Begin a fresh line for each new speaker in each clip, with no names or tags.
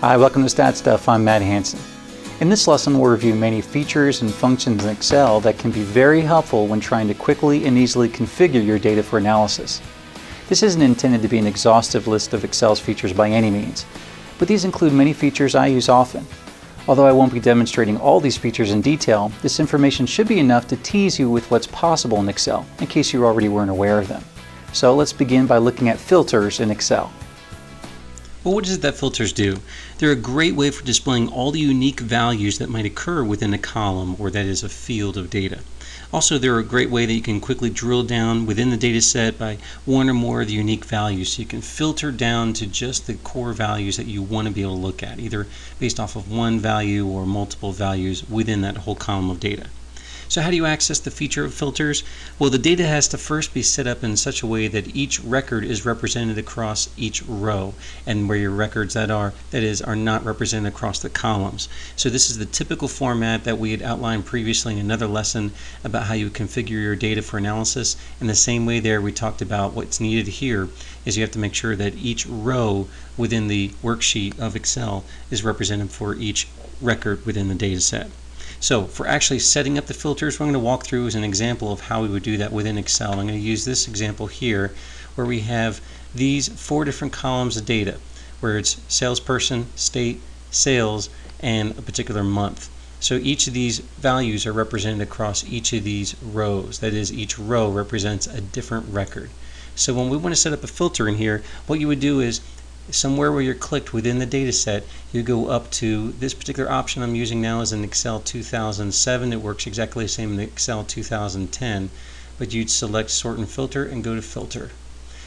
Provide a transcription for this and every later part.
Hi, welcome to StatStuff. I'm Matt Hansen. In this lesson, we'll review many features and functions in Excel that can be very helpful when trying to quickly and easily configure your data for analysis. This isn't intended to be an exhaustive list of Excel's features by any means, but these include many features I use often. Although I won't be demonstrating all these features in detail, this information should be enough to tease you with what's possible in Excel, in case you already weren't aware of them. So let's begin by looking at filters in Excel.
Well, what is it that filters do? They're a great way for displaying all the unique values that might occur within a column, or that is a field of data. Also, they're a great way that you can quickly drill down within the data set by one or more of the unique values, so you can filter down to just the core values that you want to be able to look at, either based off of one value or multiple values within that whole column of data. So how do you access the feature of filters? Well, the data has to first be set up in such a way that each record is represented across each row, and where your records that is not represented across the columns. So this is the typical format that we had outlined previously in another lesson about how you configure your data for analysis. In the same way there, we talked about what's needed here is you have to make sure that each row within the worksheet of Excel is represented for each record within the data set. So for actually setting up the filters, what I'm going to walk through is an example of how we would do that within Excel. I'm going to use this example here where we have these 4 different columns of data where it's salesperson, state, sales, and a particular month. So each of these values are represented across each of these rows. That is, each row represents a different record. So when we want to set up a filter in here, what you would do is somewhere where you're clicked within the data set, you go up to this particular option I'm using now is in Excel 2007. It works exactly the same in Excel 2010, but you'd select sort and filter and go to filter.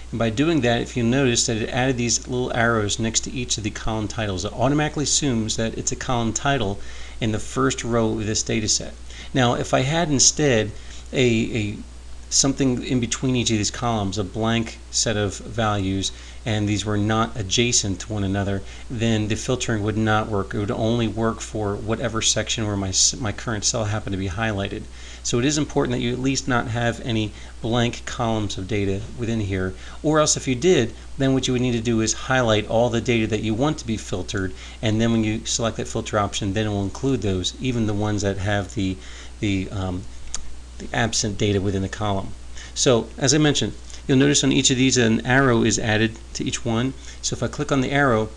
And by doing that, if you notice that it added these little arrows next to each of the column titles, it automatically assumes that it's a column title in the first row of this data set. Now, if I had instead something in between each of these columns, a blank set of values, and these were not adjacent to one another, then the filtering would not work. It would only work for whatever section where my current cell happened to be highlighted. So it is important that you at least not have any blank columns of data within here, or else if you did, then what you would need to do is highlight all the data that you want to be filtered, and then when you select that filter option, then it will include those, even the ones that have the absent data within the column. So as I mentioned, you'll notice on each of these an arrow is added to each one. So if I click on the arrow,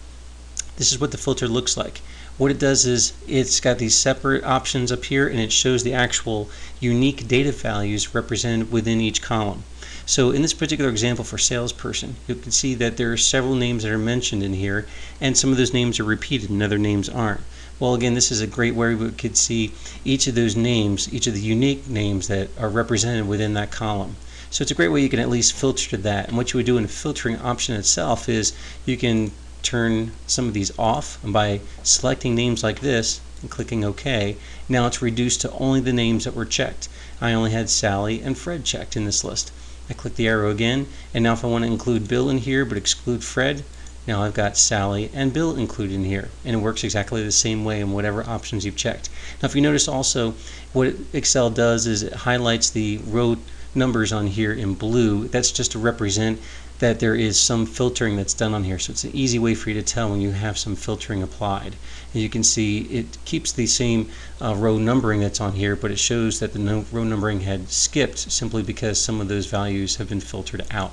this is what the filter looks like. What it does is it's got these separate options up here, and it shows the actual unique data values represented within each column. So in this particular example for salesperson, you can see that there are several names that are mentioned in here, and some of those names are repeated and other names aren't. Well, again, this is a great way we could see each of those names, each of the unique names that are represented within that column. So it's a great way you can at least filter to that. And what you would do in the filtering option itself is you can turn some of these off, and by selecting names like this and clicking OK, now it's reduced to only the names that were checked. I only had Sally and Fred checked in this list. I click the arrow again, and now if I want to include Bill in here but exclude Fred, now I've got Sally and Bill included in here, and it works exactly the same way in whatever options you've checked. Now if you notice also, what Excel does is it highlights the row numbers on here in blue. That's just to represent that there is some filtering that's done on here. So it's an easy way for you to tell when you have some filtering applied. And you can see it keeps the same row numbering that's on here, but it shows that the row numbering had skipped simply because some of those values have been filtered out.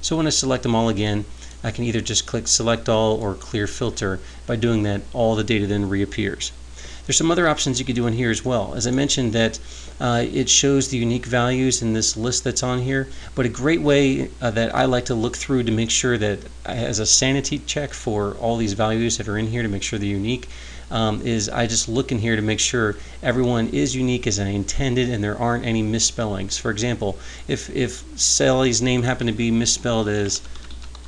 So when I select them all again, I can either just click select all or clear filter. By doing that, all the data then reappears. There's some other options you could do in here as well. As I mentioned, that it shows the unique values in this list that's on here, but a great way that I like to look through to make sure that as a sanity check for all these values that are in here to make sure they're unique is I just look in here to make sure everyone is unique as I intended and there aren't any misspellings. For example, if Sally's name happened to be misspelled as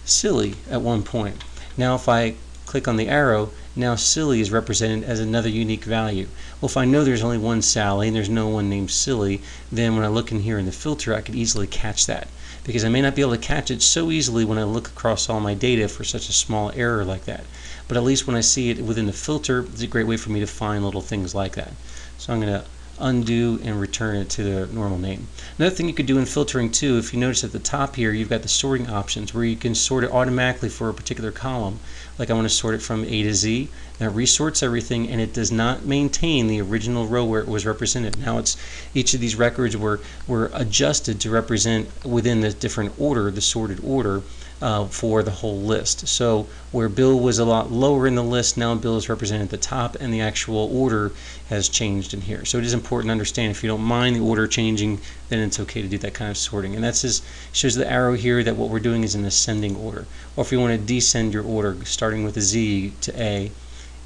silly at one point, now if I click on the arrow, now Silly is represented as another unique value. Well, if I know there's only one Sally and there's no one named Silly, then when I look in here in the filter, I could easily catch that, because I may not be able to catch it so easily when I look across all my data for such a small error like that. But at least when I see it within the filter, it's a great way for me to find little things like that. So I'm going to undo and return it to the normal name. Another thing you could do in filtering too, if you notice at the top here you've got the sorting options where you can sort it automatically for a particular column. Like I want to sort it from A to Z, and it resorts everything, and it does not maintain the original row where it was represented. Now it's each of these records were adjusted to represent within the different order, the sorted order, for the whole list. So where Bill was a lot lower in the list, now Bill is represented at the top, and the actual order has changed in here. So it is important to understand, if you don't mind the order changing, then it's okay to do that kind of sorting. And that shows the arrow here that what we're doing is in ascending order. Or if you want to descend your order, starting with a Z to A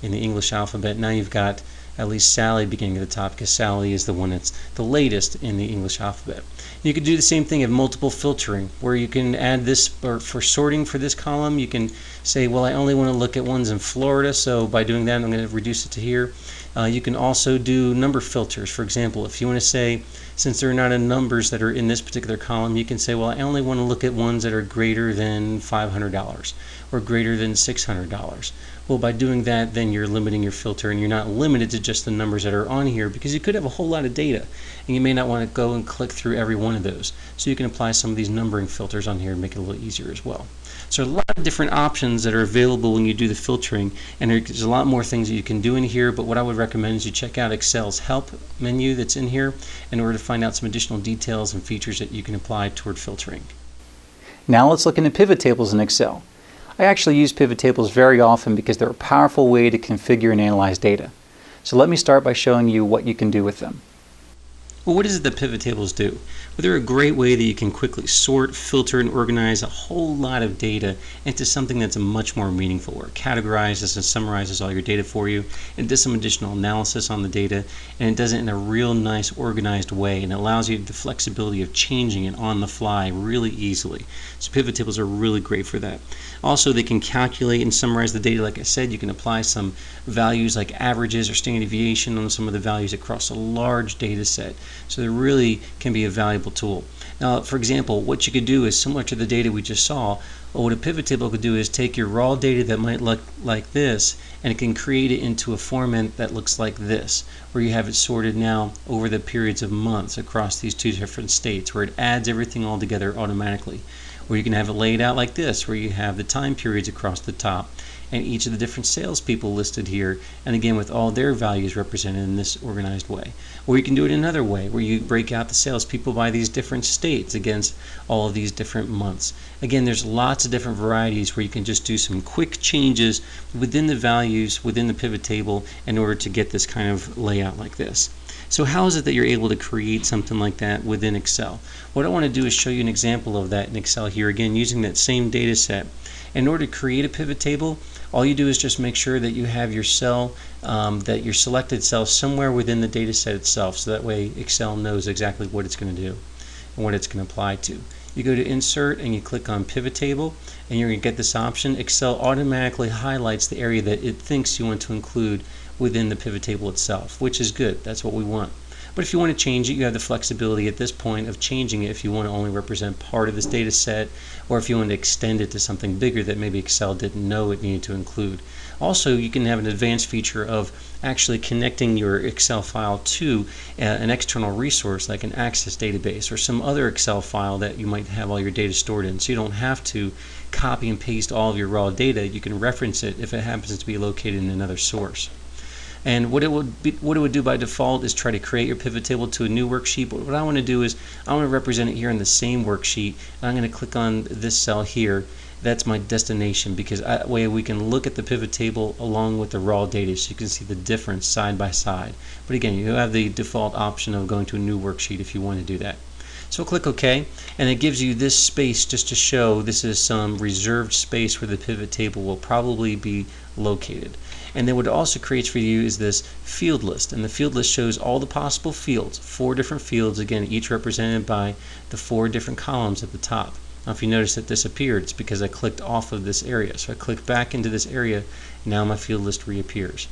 in the English alphabet, now you've got at least Sally beginning at the top, because Sally is the one that's the latest in the English alphabet. You could do the same thing of multiple filtering, where you can add this, or for sorting for this column, you can say, well, I only want to look at ones in Florida, so by doing that I'm going to reduce it to here. You can also do number filters. For example, if you want to say, since there are not enough numbers that are in this particular column, you can say, well, I only want to look at ones that are greater than $500 or greater than $600. Well, by doing that, then you're limiting your filter, and you're not limited to just the numbers that are on here, because you could have a whole lot of data and you may not want to go and click through every one of those. So you can apply some of these numbering filters on here and make it a little easier as well. So a lot of different options that are available when you do the filtering, and there's a lot more things that you can do in here, but what I would recommend is you check out Excel's help menu that's in here in order to find out some additional details and features that you can apply toward filtering.
Now let's look into pivot tables in Excel. I actually use pivot tables very often because they're a powerful way to configure and analyze data. So let me start by showing you what you can do with them.
Well, what is it that pivot tables do? Well, they're a great way that you can quickly sort, filter, and organize a whole lot of data into something that's much more meaningful, where it categorizes and summarizes all your data for you, and does some additional analysis on the data, and it does it in a real nice organized way, and allows you the flexibility of changing it on the fly really easily. So pivot tables are really great for that. Also, they can calculate and summarize the data. Like I said, you can apply some values like averages or standard deviation on some of the values across a large data set. So they really can be a valuable tool. Now, for example, what you could do is similar to the data we just saw. What a pivot table could do is take your raw data that might look like this, and it can create it into a format that looks like this, where you have it sorted now over the periods of months across these two different states, where it adds everything all together automatically. Or you can have it laid out like this, where you have the time periods across the top and each of the different salespeople listed here, and again with all their values represented in this organized way. Or you can do it another way, where you break out the salespeople by these different states against all of these different months. Again, there's lots of different varieties where you can just do some quick changes within the values within the pivot table in order to get this kind of layout like this. So how is it that you're able to create something like that within Excel? What I want to do is show you an example of that in Excel here, again using that same data set. In order to create a pivot table, all you do is just make sure that you have your cell, that your selected cell somewhere within the data set itself, so that way Excel knows exactly what it's going to do and what it's going to apply to. You go to Insert and you click on Pivot Table, and you're going to get this option. Excel automatically highlights the area that it thinks you want to include within the pivot table itself, which is good. That's what we want. But if you want to change it, you have the flexibility at this point of changing it if you want to only represent part of this data set, or if you want to extend it to something bigger that maybe Excel didn't know it needed to include. Also, you can have an advanced feature of actually connecting your Excel file to an external resource like an Access database or some other Excel file that you might have all your data stored in. So you don't have to copy and paste all of your raw data. You can reference it if it happens to be located in another source. And what it would do by default is try to create your pivot table to a new worksheet. But what I want to do is I want to represent it here in the same worksheet, and I'm going to click on this cell here. That's my destination, because that way we can look at the pivot table along with the raw data, so you can see the difference side by side. But again, you have the default option of going to a new worksheet if you want to do that. So click OK, and it gives you this space just to show this is some reserved space where the pivot table will probably be located. And then what it also creates for you is this field list, and the field list shows all the possible fields, 4 different fields, again each represented by the 4 different columns at the top. Now if you notice that this appeared, it's because I clicked off of this area. So I click back into this area, now my field list reappears.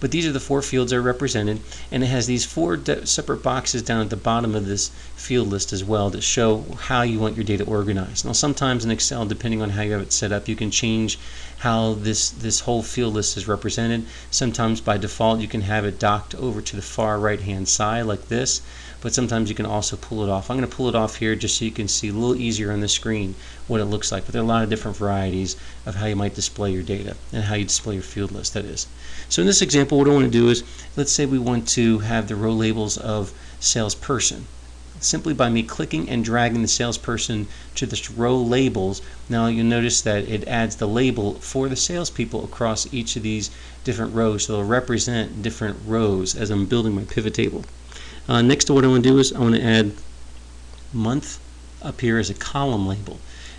But these are the 4 fields that are represented, and it has these 4 separate boxes down at the bottom of this field list as well that show how you want your data organized. Now sometimes in Excel, depending on how you have it set up, you can change how this whole field list is represented. Sometimes by default you can have it docked over to the far right hand side like this, but sometimes you can also pull it off. I'm going to pull it off here just so you can see a little easier on the screen what it looks like. But there are a lot of different varieties of how you might display your data and how you display your field list, that is. So in this example, what I want to do is, let's say we want to have the row labels of salesperson. Simply by me clicking and dragging the salesperson to this row labels, now you'll notice that it adds the label for the salespeople across each of these different rows, so they'll represent different rows as I'm building my pivot table. Next to what I want to do is I want to add month up here as a column label.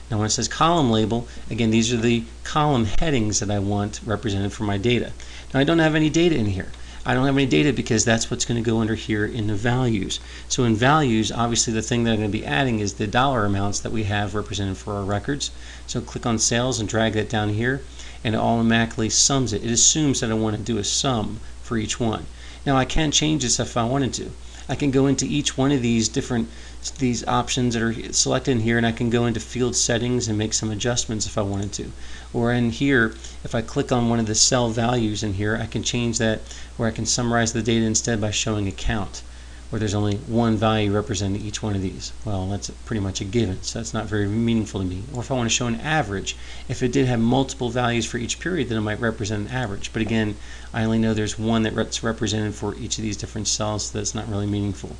Now when it says column label, again, these are the column headings that I want represented for my data. Now I don't have any data in here. I don't have any data because that's what's going to go under here in the values. So in values, obviously the thing that I'm going to be adding is the dollar amounts that we have represented for our records. So click on sales and drag that down here, and it automatically sums it. It assumes that I want to do a sum for each one. Now I can change this if I wanted to. I can go into each one of these options that are selected in here, and I can go into field settings and make some adjustments if I wanted to. Or in here, if I click on one of the cell values in here, I can change that where I can summarize the data instead by showing a count, where there's only one value representing each one of these. Well, that's pretty much a given, so that's not very meaningful to me. Or if I want to show an average, if it did have multiple values for each period, then it might represent an average. But again, I only know there's one that's represented for each of these different cells, so that's not really meaningful.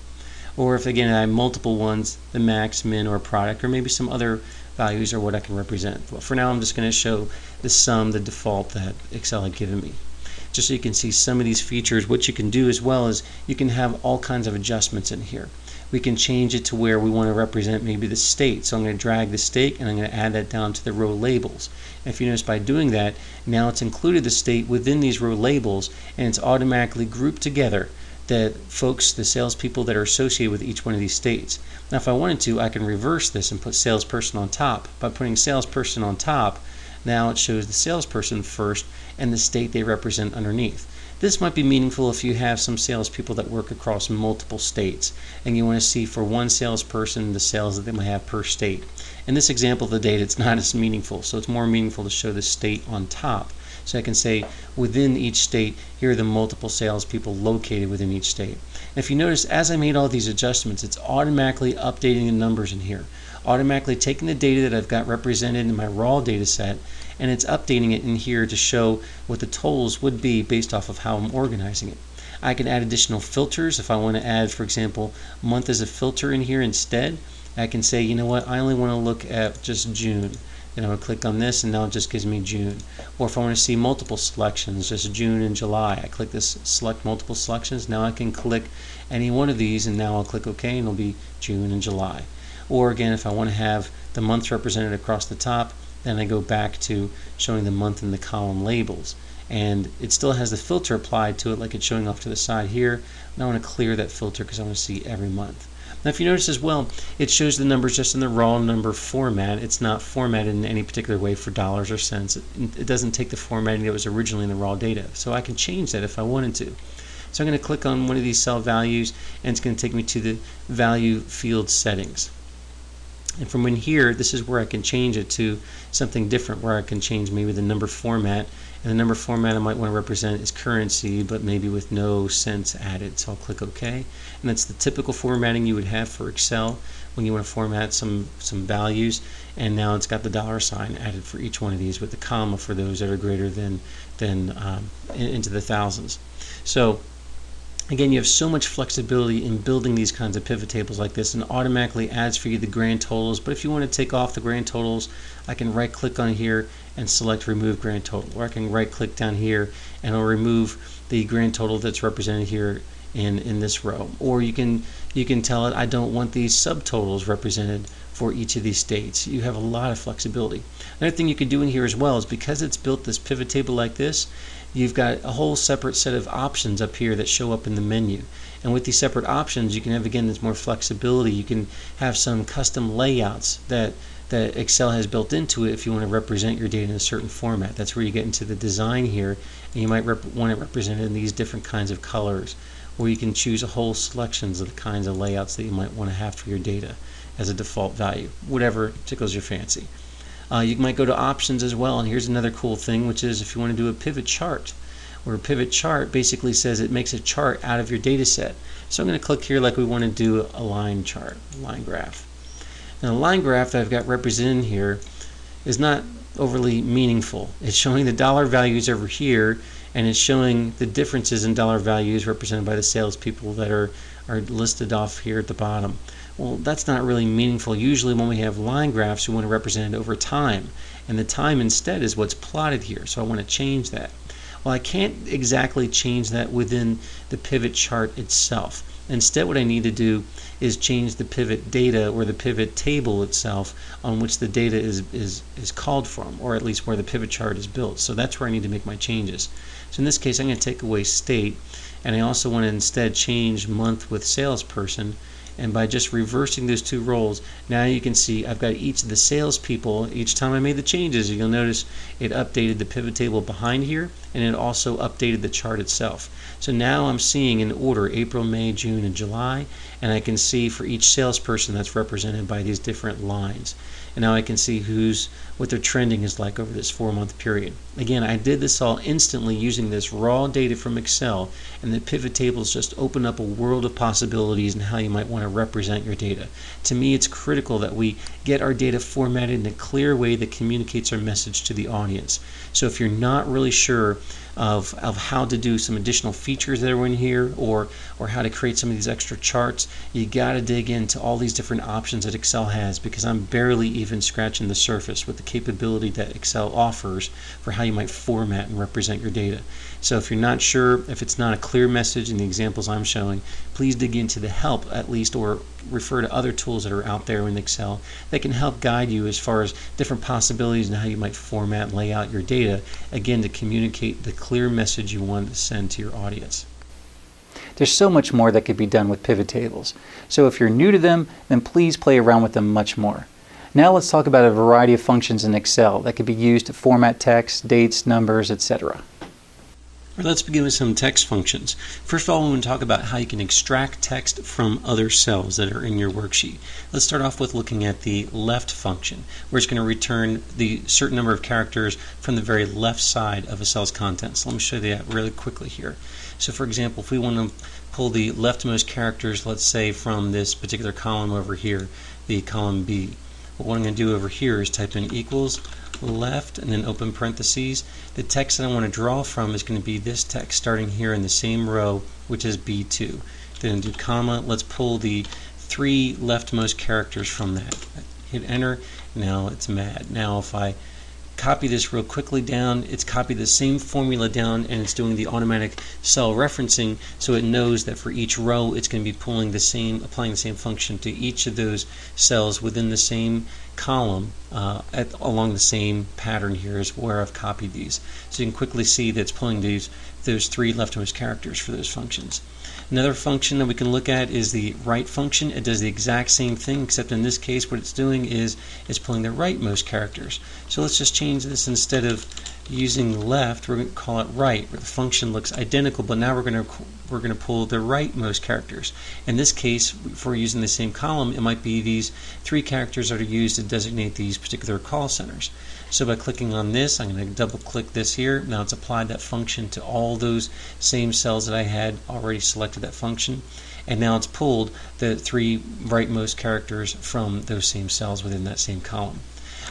Or if again I have multiple ones, the max, min, or product, or maybe some other values are what I can represent. Well, for now I'm just going to show the sum, the default that Excel had given me. Just so you can see some of these features, what you can do as well is you can have all kinds of adjustments in here. We can change it to where we want to represent maybe the state. So I'm going to drag the state and I'm going to add that down to the row labels. And if you notice by doing that, now it's included the state within these row labels, and it's automatically grouped together that folks, the salespeople that are associated with each one of these states. Now if I wanted to, I can reverse this and put salesperson on top. By putting salesperson on top, now it shows the salesperson first and the state they represent underneath. This might be meaningful if you have some salespeople that work across multiple states and you want to see for one salesperson the sales that they might have per state. In this example of the data, it's not as meaningful, so it's more meaningful to show the state on top. So I can say within each state, here are the multiple salespeople located within each state. And if you notice, as I made all these adjustments, it's automatically updating the numbers in here, automatically taking the data that I've got represented in my raw data set, and it's updating it in here to show what the totals would be based off of how I'm organizing it. I can add additional filters if I want to add, for example, month as a filter in here instead. I can say, you know what, I only want to look at just June. Then I would click on this and now it just gives me June. Or if I want to see multiple selections, just June and July, I click this select multiple selections. Now I can click any one of these and now I'll click OK and it'll be June and July. Or again, if I want to have the months represented across the top, then I go back to showing the month in the column labels. And it still has the filter applied to it like it's showing off to the side here. Now I want to clear that filter because I want to see every month. Now if you notice as well, it shows the numbers just in the raw number format. It's not formatted in any particular way for dollars or cents. It doesn't take the formatting that was originally in the raw data. So I can change that if I wanted to. So I'm going to click on one of these cell values and it's going to take me to the value field settings. And from in here, this is where I can change it to something different, where I can change maybe the number format. And the number format I might want to represent is currency, but maybe with no cents added. So I'll click OK. And that's the typical formatting you would have for Excel when you want to format some values. And now it's got the dollar sign added for each one of these with the comma for those that are greater than into the thousands. So again, you have so much flexibility in building these kinds of pivot tables like this, and automatically adds for you the grand totals. But if you want to take off the grand totals, I can right click on here and select remove grand total, or I can right click down here and it'll remove the grand total that's represented here in this row. Or you can tell it I don't want these subtotals represented for each of these states. You have a lot of flexibility. Another thing you can do in here as well is, because it's built this pivot table like this, you've got a whole separate set of options up here that show up in the menu. And with these separate options, you can have, again, there's more flexibility. You can have some custom layouts that that Excel has built into it if you want to represent your data in a certain format. That's where you get into the design here, and you might want it represented in these different kinds of colors, or you can choose a whole selections of the kinds of layouts that you might want to have for your data as a default value, whatever tickles your fancy. You might go to options as well, and here's another cool thing, which is if you want to do a pivot chart, where a pivot chart basically says it makes a chart out of your data set. So I'm going to click here like we want to do a line chart, a line graph. Now the line graph that I've got represented here is not overly meaningful. It's showing the dollar values over here, and it's showing the differences in dollar values represented by the salespeople that are listed off here at the bottom. Well, that's not really meaningful. Usually when we have line graphs, we want to represent it over time, and the time instead is what's plotted here, so I want to change that. Well, I can't exactly change that within the pivot chart itself. Instead, what I need to do is change the pivot data, or the pivot table itself, on which the data is called from, or at least where the pivot chart is built. So that's where I need to make my changes. So in this case, I'm going to take away state, and I also want to instead change month with salesperson. And by just reversing those two roles, now you can see I've got each of the salespeople. Each time I made the changes, you'll notice it updated the pivot table behind here, and it also updated the chart itself. So now I'm seeing in order April, May, June, and July, and I can see for each salesperson that's represented by these different lines. And now I can see what their trending is like over this 4-month period. Again, I did this all instantly using this raw data from Excel, and the pivot tables just open up a world of possibilities in how you might want to represent your data. To me, it's critical that we get our data formatted in a clear way that communicates our message to the audience. So if you're not really sure of how to do some additional features that are in here, or how to create some of these extra charts, you got to dig into all these different options that Excel has, because I'm barely even scratching the surface with the capability that Excel offers for how you might format and represent your data. So if you're not sure, if it's not a clear message in the examples I'm showing, please dig into the help at least, or refer to other tools that are out there in Excel that can help guide you as far as different possibilities and how you might format and lay out your data, again, to communicate the clear message you want to send to your audience.
There's so much more that could be done with pivot tables. So if you're new to them, then please play around with them much more. Now let's talk about a variety of functions in Excel that can be used to format text, dates, numbers, etc.
Let's begin with some text functions. First of all, we want to talk about how you can extract text from other cells that are in your worksheet. Let's start off with looking at the left function, where it's going to return the certain number of characters from the very left side of a cell's contents. So let me show you that really quickly here. So for example, if we want to pull the leftmost characters, let's say from this particular column over here, the column B, what I'm going to do over here is type in equals left and then open parentheses. The text that I want to draw from is going to be this text starting here in the same row, which is B2. Then do comma. Let's pull the 3 leftmost characters from that. Hit enter. Now it's mad. Now if I copy this real quickly down, it's copied the same formula down, and it's doing the automatic cell referencing, so it knows that for each row it's going to be applying the same function to each of those cells within the same column along the same pattern here is where I've copied these. So you can quickly see that it's pulling those 3 leftmost characters for those functions. Another function that we can look at is the right function. It does the exact same thing, except in this case what it's doing is it's pulling the rightmost characters. So let's just change this. Instead of using left, we're going to call it right, where the function looks identical, but now we're going to pull the rightmost characters. In this case, if we're using the same column, it might be these 3 characters that are used to designate these particular call centers. So by clicking on this, I'm going to double click this here. Now it's applied that function to all those same cells that I had already selected that function, and now it's pulled the 3 rightmost characters from those same cells within that same column.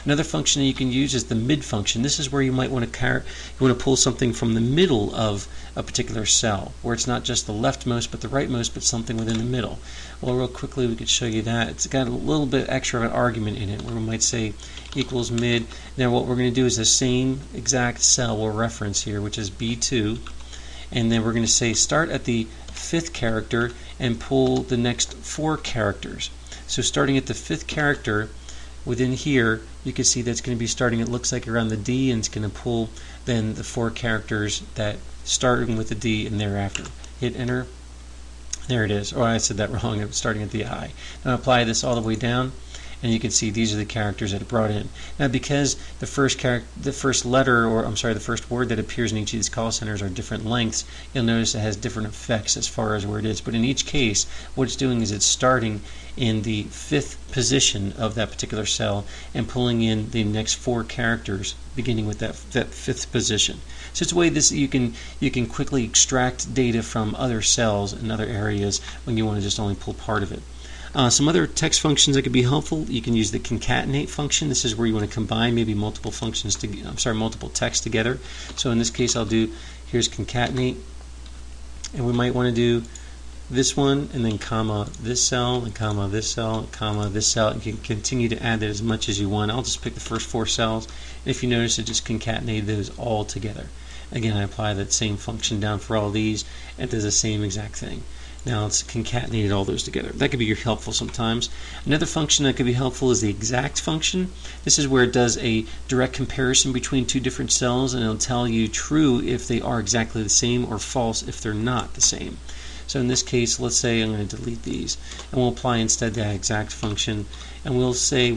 Another function that you can use is the mid function. This is where you might want to pull something from the middle of a particular cell, where it's not just the leftmost but the rightmost, but something within the middle. Well, real quickly we could show you that. It's got a little bit extra of an argument in it, where we might say equals mid. Now what we're going to do is the same exact cell we'll reference here, which is B2, and then we're going to say start at the 5th character and pull the next 4 characters. So starting at the 5th character within here, you can see that's going to be starting, it looks like around the D, and it's going to pull then the 4 characters that starting with the D and thereafter. Hit enter. There it is. Oh, I said that wrong. I'm starting at the I. Now apply this all the way down, and you can see these are the characters that it brought in. Now, because the first letter, or I'm sorry, the first word that appears in each of these call centers are different lengths, you'll notice it has different effects as far as where it is. But in each case, what it's doing is it's starting in the 5th position of that particular cell and pulling in the next 4 characters beginning with that 5th position. So it's a way you can quickly extract data from other cells and other areas when you want to just only pull part of it. Some other text functions that could be helpful. You can use the concatenate function. This is where you want to combine maybe multiple texts together. So in this case, here's concatenate, and we might want to do this one, and then comma this cell, and comma this cell, and comma this cell, and you can continue to add that as much as you want. I'll just pick the first 4 cells, and if you notice, it just concatenated those all together. Again, I apply that same function down for all these, and it does the same exact thing. Now it's concatenated all those together. That could be helpful sometimes. Another function that could be helpful is the exact function. This is where it does a direct comparison between 2 different cells, and it'll tell you true if they are exactly the same or false if they're not the same. So in this case, let's say I'm going to delete these, and we'll apply instead that exact function, and we'll say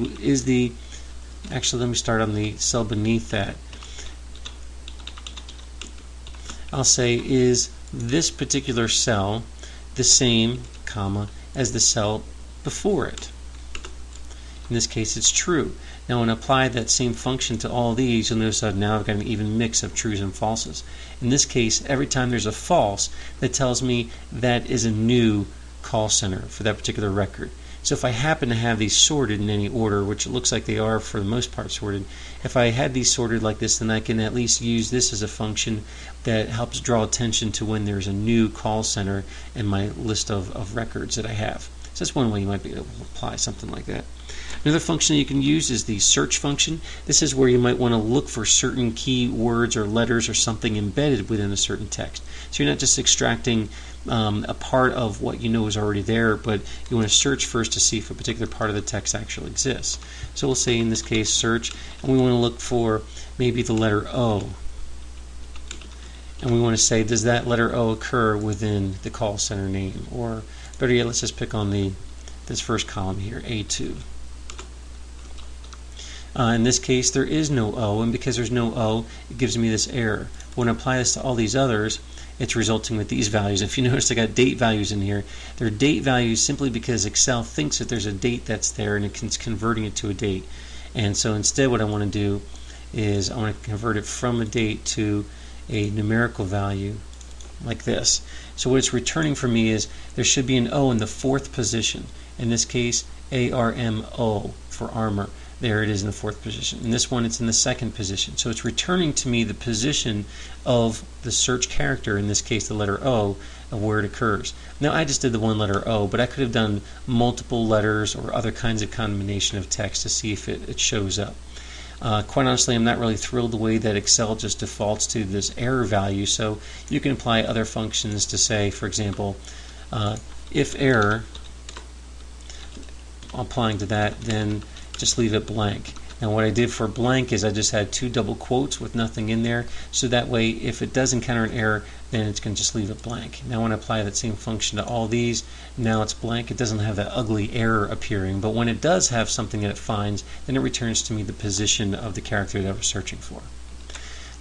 actually let me start on the cell beneath that. I'll say, is this particular cell the same, comma, as the cell before it? In this case, it's true. Now, when I apply that same function to all these, you'll notice that now I've got an even mix of trues and falses. In this case, every time there's a false, that tells me that is a new call center for that particular record. So if I happen to have these sorted in any order, which it looks like they are for the most part sorted, if I had these sorted like this, then I can at least use this as a function that helps draw attention to when there's a new call center in my list of records that I have. So that's one way you might be able to apply something like that. Another function that you can use is the search function. This is where you might want to look for certain key words or letters or something embedded within a certain text. So you're not just extracting a part of what you know is already there, but you want to search first to see if a particular part of the text actually exists. So we'll say in this case search, and we want to look for maybe the letter O. And we want to say, does that letter O occur within the call center name? Or better yet, let's just pick on this first column here, A2. In this case, there is no O, and because there's no O, it gives me this error. When I apply this to all these others, it's resulting with these values. If you notice, I got date values in here. They're date values simply because Excel thinks that there's a date that's there, and it's converting it to a date. And so instead, what I want to do is I want to convert it from a date to a numerical value like this. So what it's returning for me is there should be an O in the 4th position. In this case, ARMO for armor. There it is in the 4th position. In this one, it's in the 2nd position. So it's returning to me the position of the search character, in this case the letter O, of where it occurs. Now I just did the one letter O, but I could have done multiple letters or other kinds of combination of text to see if it shows up. Quite honestly, I'm not really thrilled the way that Excel just defaults to this error value, so you can apply other functions to say, for example, if error, applying to that, then just leave it blank. Now what I did for blank is I just had 2 double quotes with nothing in there, so that way if it does encounter an error, then it's going to just leave it blank. Now when I apply that same function to all these, now it's blank. It doesn't have that ugly error appearing, but when it does have something that it finds, then it returns to me the position of the character that I was searching for.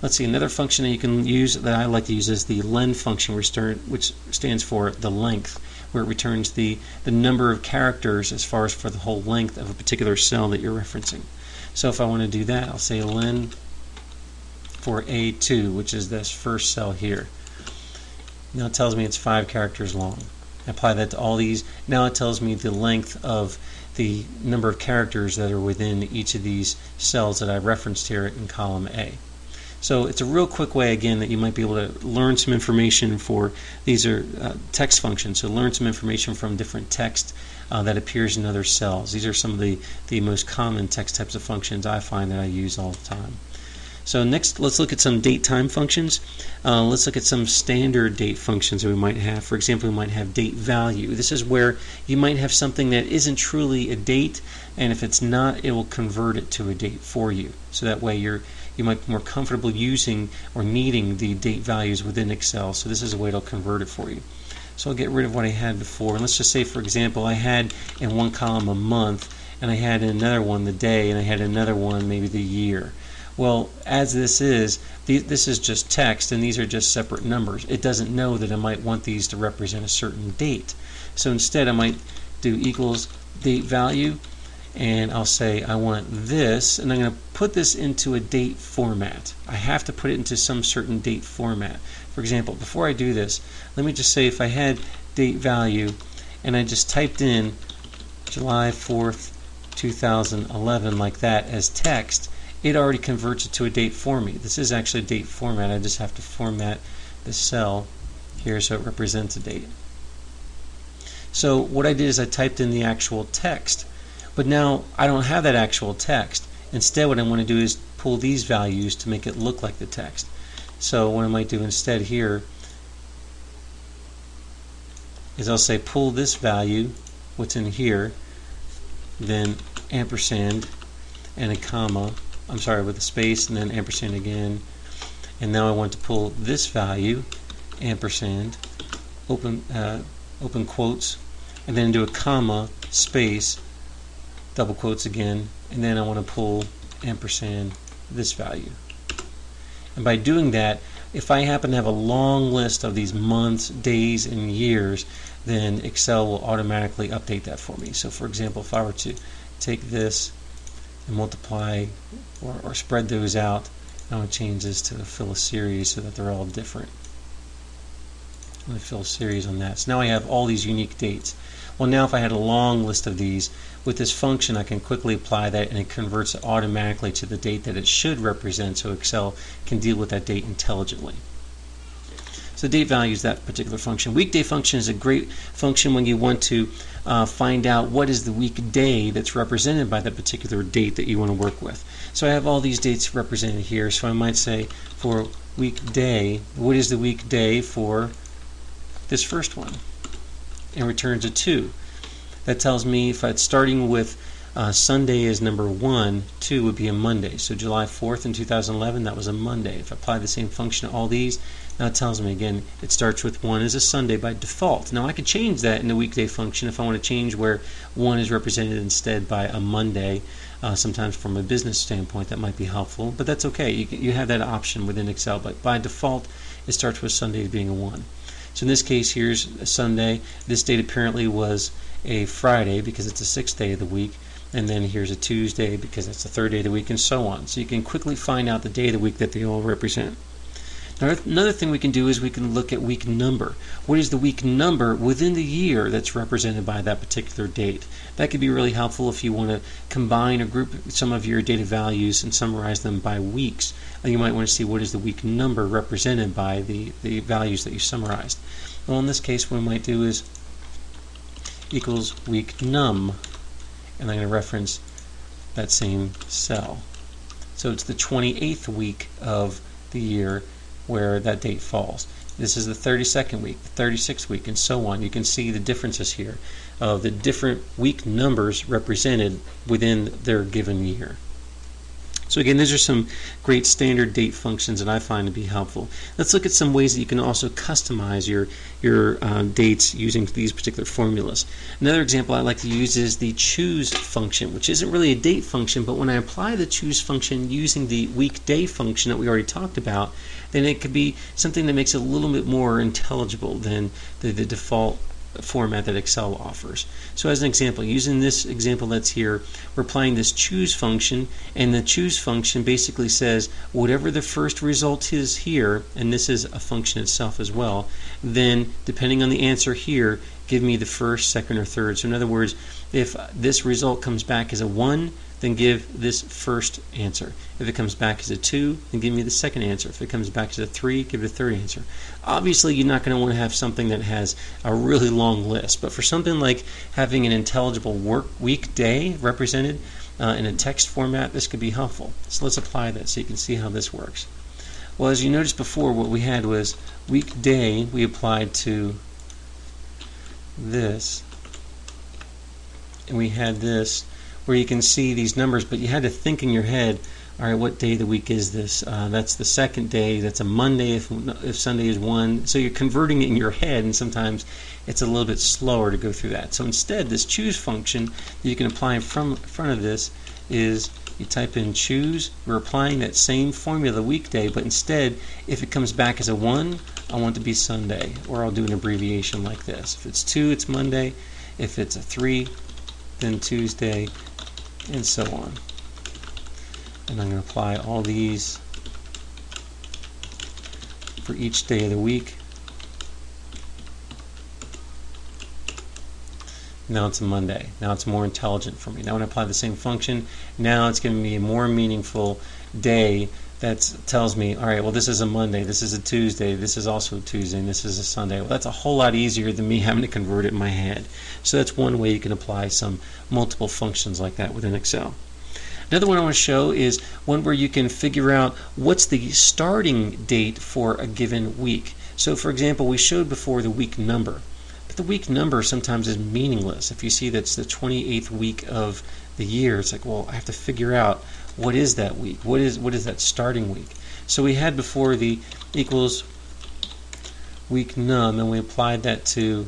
Let's see, another function that you can use that I like to use is the len function, which stands for the length, where it returns the number of characters as far as for the whole length of a particular cell that you're referencing. So if I want to do that, I'll say len for A2, which is this first cell here. Now it tells me it's 5 characters long. I apply that to all these. Now it tells me the length of the number of characters that are within each of these cells that I referenced here in column A. So it's a real quick way, again, that you might be able to learn some information for, these are text functions, so learn some information from different text that appears in other cells. These are some of the most common text types of functions I find that I use all the time. So next, let's look at some DateTime functions. Let's look at some standard date functions that we might have. For example, we might have date value. This is where you might have something that isn't truly a date, and if it's not, it will convert it to a date for you. So that way you might be more comfortable using or needing the date values within Excel. So this is a way it'll convert it for you. So I'll get rid of what I had before. And let's just say, for example, I had in one column a month, and I had another one the day, and I had another one maybe the year. Well, as this is just text, and these are just separate numbers. It doesn't know that I might want these to represent a certain date. So instead I might do equals date value, and I'll say I want this, and I'm going to put this into a date format. I have to put it into some certain date format. For example, before I do this, let me just say if I had date value and I just typed in July 4th, 2011 like that as text, it already converts it to a date for me. This is actually a date format. I just have to format the cell here so it represents a date. So what I did is I typed in the actual text. But now I don't have that actual text. Instead, what I want to do is pull these values to make it look like the text. So what I might do instead here is I'll say pull this value, what's in here, then ampersand and a comma, I'm sorry, with a space, and then ampersand again. And now I want to pull this value, ampersand, open quotes, and then do a comma, space, double quotes again, and then I want to pull ampersand this value. And by doing that, if I happen to have a long list of these months, days, and years, then Excel will automatically update that for me. So for example, if I were to take this and multiply or spread those out, I want to change this to fill a series so that they're all different. I'm going to fill a series on that. So now I have all these unique dates. Well, now if I had a long list of these, with this function I can quickly apply that, and it converts it automatically to the date that it should represent, so Excel can deal with that date intelligently. So date value is that particular function. Weekday function is a great function when you want to find out what is the weekday that's represented by that particular date that you want to work with. So I have all these dates represented here, so I might say for weekday, what is the weekday for this first one? And returns a 2. That tells me if it's starting with Sunday is number 1, 2 would be a Monday. So July 4th in 2011, that was a Monday. If I apply the same function to all these, now it tells me again it starts with 1 as a Sunday by default. Now I could change that in the weekday function if I want to change where 1 is represented instead by a Monday. Sometimes from a business standpoint that might be helpful, but that's okay. You have that option within Excel, but by default it starts with Sunday being a 1. So in this case, here's a Sunday. This date apparently was a Friday because it's the 6th day of the week. And then here's a Tuesday because that's the 3rd day of the week, and so on. So you can quickly find out the day of the week that they all represent. Now, another thing we can do is we can look at week number. What is the week number within the year that's represented by that particular date? That could be really helpful if you want to combine or group some of your data values and summarize them by weeks. And you might want to see what is the week number represented by the values that you summarized. Well, in this case, what we might do is equals week num, and I'm going to reference that same cell. So it's the 28th week of the year where that date falls. This is the 32nd week, the 36th week, and so on. You can see the differences here of the different week numbers represented within their given year. So again, these are some great standard date functions that I find to be helpful. Let's look at some ways that you can also customize your dates using these particular formulas. Another example I like to use is the choose function, which isn't really a date function, but when I apply the choose function using the weekday function that we already talked about, then it could be something that makes it a little bit more intelligible than the default format that Excel offers. So as an example, using this example that's here, we're applying this choose function, and the choose function basically says whatever the first result is here, and this is a function itself as well, then depending on the answer here, give me the first, second, or third. So in other words, if this result comes back as a 1, then give this first answer. If it comes back as a 2, then give me the second answer. If it comes back as a 3, give it a third answer. Obviously, you're not going to want to have something that has a really long list, but for something like having an intelligible weekday represented in a text format, this could be helpful. So let's apply that so you can see how this works. Well, as you noticed before, what we had was weekday we applied to this, and we had this where you can see these numbers, but you had to think in your head, all right, what day of the week is this? That's the second day. That's a Monday if Sunday is 1. So you're converting it in your head, and sometimes it's a little bit slower to go through that. So instead, this choose function that you can apply in front of this is you type in choose. We're applying that same formula weekday, but instead, if it comes back as a 1, I want it to be Sunday, or I'll do an abbreviation like this. If it's 2, it's Monday. If it's a 3, then Tuesday, and so on. And I'm going to apply all these for each day of the week. Now it's a Monday. Now it's more intelligent for me. Now when I apply the same function, now it's giving me a more meaningful day that tells me, all right, well, this is a Monday, this is a Tuesday, this is also a Tuesday, and this is a Sunday. Well, that's a whole lot easier than me having to convert it in my head. So that's one way you can apply some multiple functions like that within Excel. Another one I want to show is one where you can figure out what's the starting date for a given week. So for example, we showed before the week number. But the week number sometimes is meaningless. If you see that's the 28th week of the year, it's like, well, I have to figure out what is that week? What is that starting week? So we had before the equals week num, and we applied that to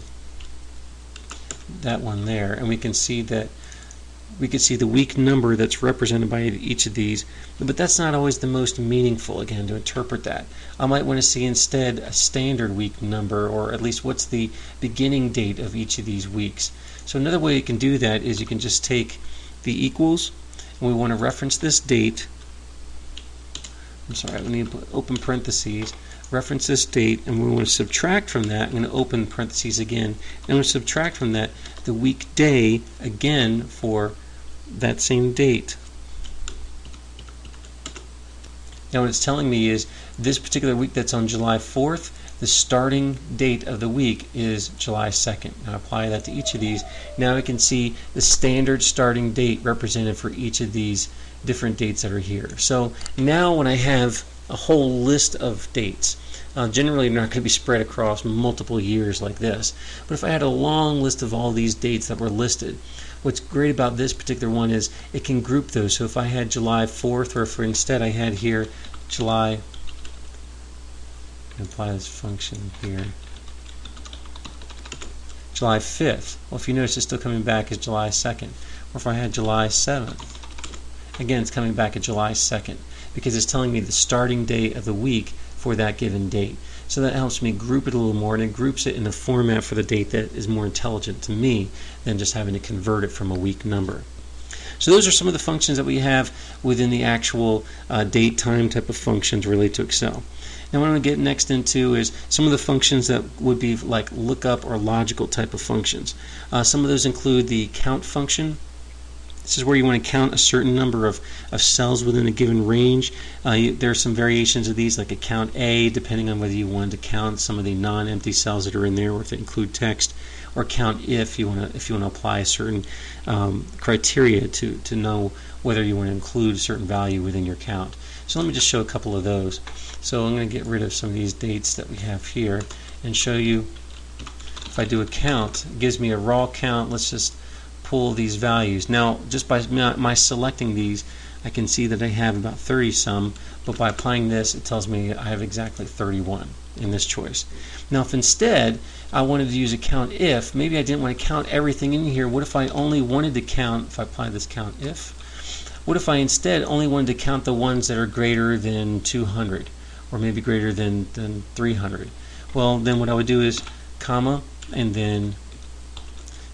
that one there, and we can see that we could see the week number that's represented by each of these, but that's not always the most meaningful, again, to interpret that. I might want to see instead a standard week number, or at least what's the beginning date of each of these weeks. So another way you can do that is you can just take the equals, and we want to reference this date. I'm sorry, we need to open parentheses, reference this date, and we want to subtract from that. I'm going to open parentheses again, and I'm going to subtract from that the weekday again for that same date. Now what it's telling me is this particular week that's on July 4th, the starting date of the week is July 2nd. Now apply that to each of these. Now we can see the standard starting date represented for each of these different dates that are here. So now when I have a whole list of dates, generally they're not going to be spread across multiple years like this, but if I had a long list of all these dates that were listed, what's great about this particular one is it can group those. So if I had July 4th, or if instead I had here July, apply this function here, July 5th, well, if you notice it's still coming back as July 2nd. Or if I had July 7th, again it's coming back at July 2nd, because it's telling me the starting date of the week for that given date. So that helps me group it a little more, and it groups it in a format for the date that is more intelligent to me than just having to convert it from a week number. So those are some of the functions that we have within the actual date time type of functions related to Excel. Now what I'm going to get next into is some of the functions that would be like lookup or logical type of functions. Some of those include the count function. This is where you want to count a certain number of cells within a given range. There are some variations of these, like a count A, depending on whether you want to count some of the non-empty cells that are in there, or if they include text, or count if you want to apply a certain criteria to know whether you want to include a certain value within your count. So let me just show a couple of those. So I'm going to get rid of some of these dates that we have here and show you, if I do a count, it gives me a raw count. Let's just pull these values. Now just by my selecting these, I can see that I have about 30 some, but by applying this it tells me I have exactly 31 in this choice. Now if instead I wanted to use a count if, maybe I didn't want to count everything in here. What if I only wanted to count, if I apply this count if, what if I instead only wanted to count the ones that are greater than 200, or maybe greater than 300? Well, then what I would do is comma, and then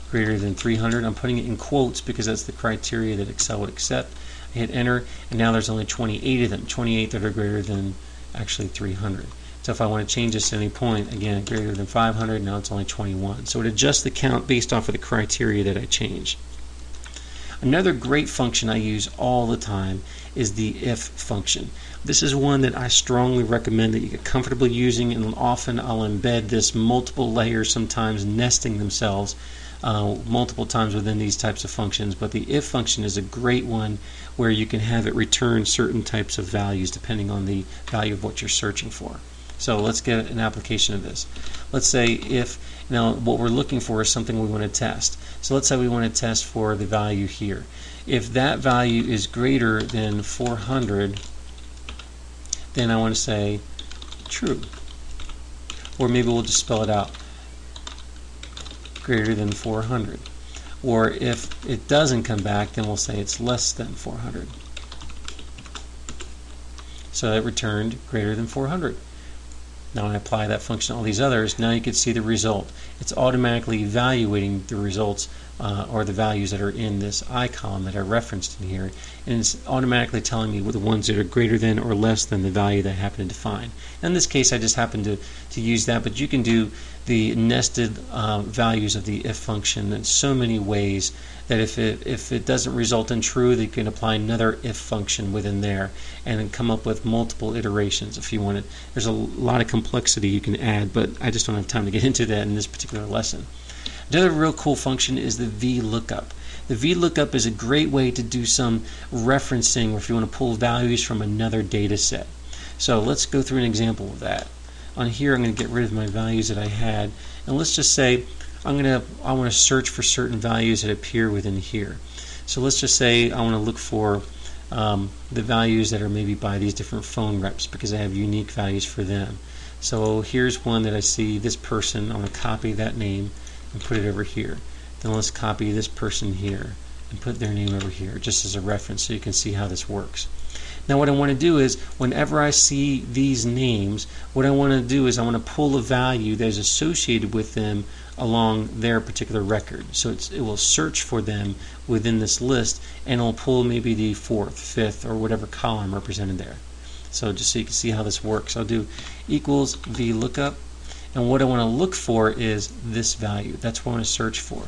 greater than 300. I'm putting it in quotes because that's the criteria that Excel would accept. I hit enter, and now there's only 28 of them, 28 that are greater than actually 300. So if I want to change this at any point, again, greater than 500, now it's only 21. So it adjusts the count based off of the criteria that I changed. Another great function I use all the time is the if function. This is one that I strongly recommend that you get comfortable using, and often I'll embed this multiple layers, sometimes nesting themselves multiple times within these types of functions. But the if function is a great one where you can have it return certain types of values depending on the value of what you're searching for. So let's get an application of this. Let's say if, now what we're looking for is something we want to test. So let's say we want to test for the value here. If that value is greater than 400, then I want to say true. Or maybe we'll just spell it out. Greater than 400. Or if it doesn't come back, then we'll say it's less than 400. So it returned greater than 400. Now when I apply that function to all these others, now you can see the result. It's automatically evaluating the results or the values that are in this I column that are referenced in here, and it's automatically telling me the ones that are greater than or less than the value that I happen to define. In this case, I just happen to use that, but you can do the nested values of the if function in so many ways that if it doesn't result in true, you can apply another if function within there and then come up with multiple iterations if you want it. There's a lot of complexity you can add, but I just don't have time to get into that in this particular lesson. Another real cool function is the vlookup. The vlookup is a great way to do some referencing, or if you want to pull values from another data set. So let's go through an example of that. On here, I'm going to get rid of my values that I had, and let's just say I want to search for certain values that appear within here. So let's just say I want to look for the values that are maybe by these different phone reps because I have unique values for them. So here's one that I see, this person. I want to copy that name and put it over here. Then let's copy this person here and put their name over here just as a reference so you can see how this works. Now what I want to do is whenever I see these names, what I want to do is I want to pull a value that is associated with them along their particular record. So it will search for them within this list and it'll pull maybe the 4th, 5th, or whatever column represented there. So just so you can see how this works, I'll do equals vlookup, and what I want to look for is this value. That's what I want to search for.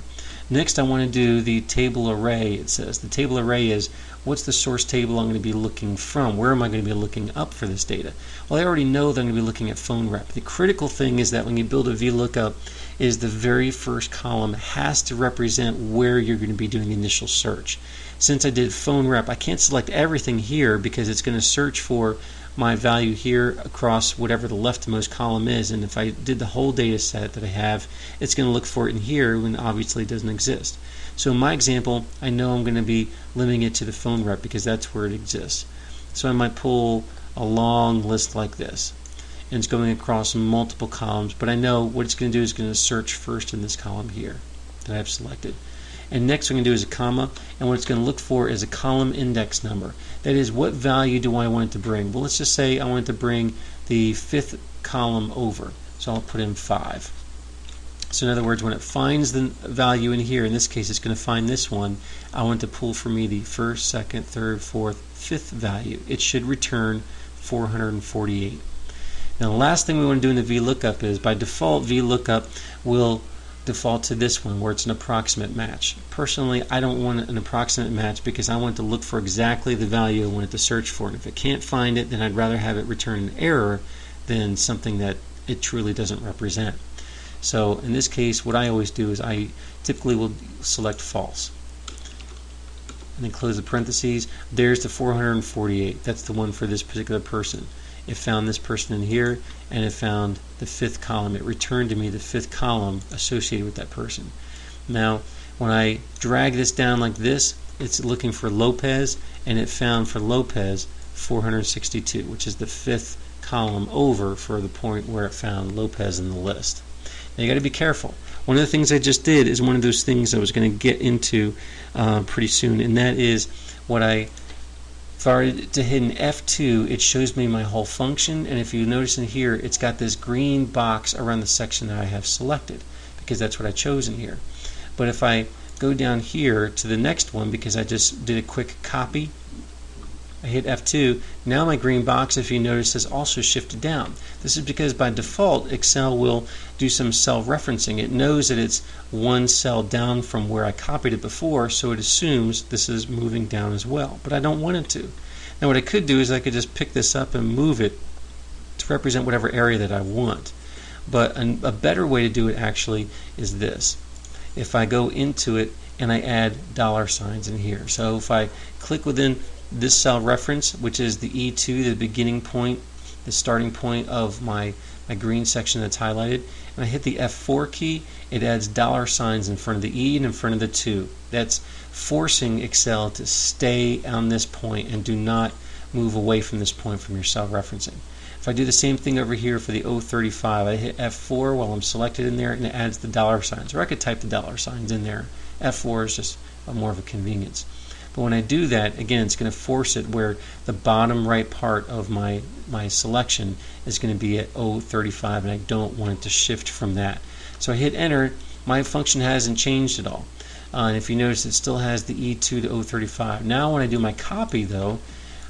Next I want to do the table array. It says the table array is what's the source table I'm going to be looking from? Where am I going to be looking up for this data? Well, I already know that I'm going to be looking at phone rep. The critical thing is that when you build a vlookup is the very first column has to represent where you're going to be doing the initial search. Since I did phone rep, I can't select everything here because it's going to search for my value here across whatever the leftmost column is, and if I did the whole data set that I have, it's going to look for it in here when obviously it doesn't exist. So in my example, I know I'm going to be limiting it to the phone rep because that's where it exists. So I might pull a long list like this, and it's going across multiple columns, but I know what it's going to do is going to search first in this column here that I've selected. And next what I'm going to do is a comma, and what it's going to look for is a column index number. That is, what value do I want it to bring? Well, let's just say I want it to bring the 5th column over, so I'll put in 5. So in other words, when it finds the value in here, in this case it's going to find this one, I want it to pull for me the 1st, 2nd, 3rd, 4th, 5th value. It should return 448. Now the last thing we want to do in the vlookup is, by default, vlookup will default to this one where it's an approximate match. Personally, I don't want an approximate match because I want to look for exactly the value I want it to search for, and if it can't find it, then I'd rather have it return an error than something that it truly doesn't represent. So in this case, what I always do is I typically will select false and then close the parentheses. There's the 448. That's the one for this particular person. It found this person in here, and it found the 5th column. It returned to me the 5th column associated with that person. Now, when I drag this down like this, it's looking for Lopez, and it found for Lopez 462, which is the 5th column over for the point where it found Lopez in the list. Now you got to be careful. One of the things I just did is one of those things I was going to get into pretty soon, and that is what if I were to hit an F2, it shows me my whole function, and if you notice in here, it's got this green box around the section that I have selected, because that's what I chose in here. But if I go down here to the next one, because I just did a quick copy, I hit F2, now my green box, if you notice, has also shifted down. This is because by default, Excel will do some cell referencing. It knows that it's one cell down from where I copied it before, so it assumes this is moving down as well. But I don't want it to. Now what I could do is I could just pick this up and move it to represent whatever area that I want. But a better way to do it actually is this. If I go into it and I add $signs in here. So if I click within this cell reference, which is the E2, the beginning point, the starting point of my green section that's highlighted, and I hit the F4 key, it adds $signs in front of the E and in front of the 2. That's forcing Excel to stay on this point and do not move away from this point from your cell referencing. If I do the same thing over here for the 035, I hit F4 while I'm selected in there, and it adds the $signs. Or I could type the $signs in there. F4 is just more of a convenience. But when I do that, again, it's going to force it where the bottom right part of my selection is going to be at 035, and I don't want it to shift from that. So I hit enter. My function hasn't changed at all. And if you notice, it still has the E2 to 035. Now when I do my copy, though,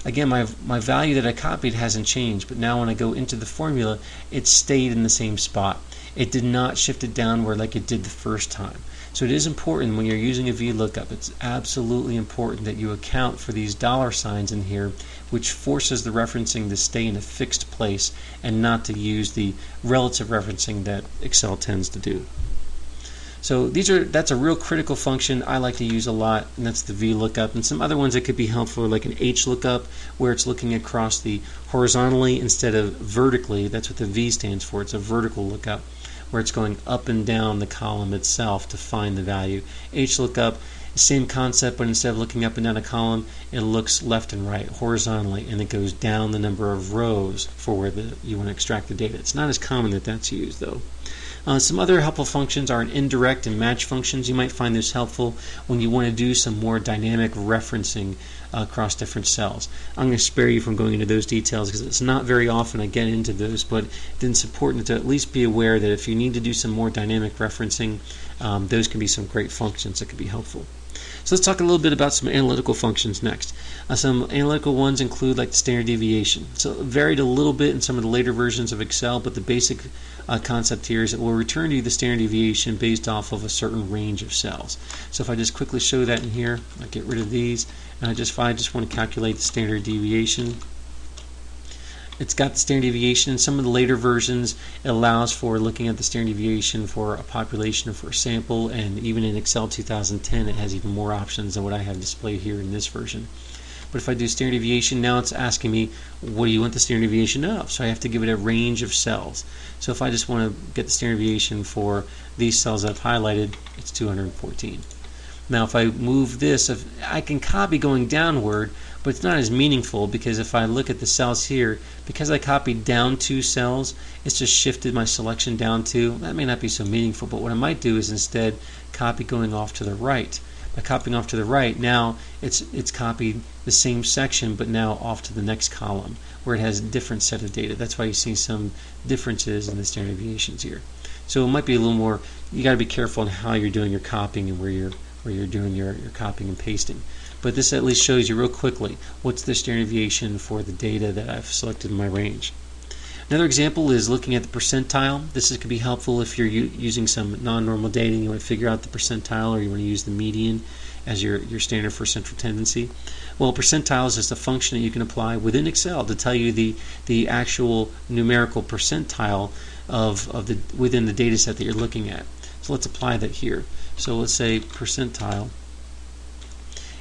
again, my value that I copied hasn't changed, but now when I go into the formula, it stayed in the same spot. It did not shift it downward like it did the first time. So it is important when you're using a VLOOKUP, it's absolutely important that you account for these $signs in here, which forces the referencing to stay in a fixed place and not to use the relative referencing that Excel tends to do. So that's a real critical function I like to use a lot, and that's the VLOOKUP. And some other ones that could be helpful, like an HLOOKUP, where it's looking across the horizontally instead of vertically. That's what the V stands for. It's a vertical lookup, where it's going up and down the column itself to find the value. HLOOKUP, same concept, but instead of looking up and down a column, it looks left and right horizontally, and it goes down the number of rows for where you want to extract the data. It's not as common that that's used, though. Some other helpful functions are an indirect and match functions. You might find this helpful when you want to do some more dynamic referencing across different cells. I'm going to spare you from going into those details because it's not very often I get into those, but it's important to at least be aware that if you need to do some more dynamic referencing, those can be some great functions that could be helpful. So let's talk a little bit about some analytical functions next. Some analytical ones include like the standard deviation. So it varied a little bit in some of the later versions of Excel, but the basic concept here is it will return to you the standard deviation based off of a certain range of cells. So if I just quickly show that in here, I'll get rid of these, and I just want to calculate the standard deviation. It's got the standard deviation. In some of the later versions, it allows for looking at the standard deviation for a population or for a sample, and even in Excel 2010 it has even more options than what I have displayed here in this version. But if I do standard deviation, now it's asking me, what do you want the standard deviation of? So I have to give it a range of cells. So if I just want to get the standard deviation for these cells I've highlighted, it's 214. Now if I move this, I can copy going downward, but it's not as meaningful because if I look at the cells here, because I copied down 2 cells, it's just shifted my selection down 2. That may not be so meaningful, but what I might do is instead copy going off to the right. By copying off to the right, now it's copied the same section, but now off to the next column where it has a different set of data. That's why you see some differences in the standard deviations here. So it might be a little more, you got to be careful on how you're doing your copying and where you're doing your copying and pasting. But this at least shows you real quickly what's the standard deviation for the data that I've selected in my range. Another example is looking at the percentile. This could be helpful if you're using some non-normal data and you want to figure out the percentile, or you want to use the median as your standard for central tendency. Well, percentile is just a function that you can apply within Excel to tell you the actual numerical percentile within the data set that you're looking at. So let's apply that here. So let's say percentile.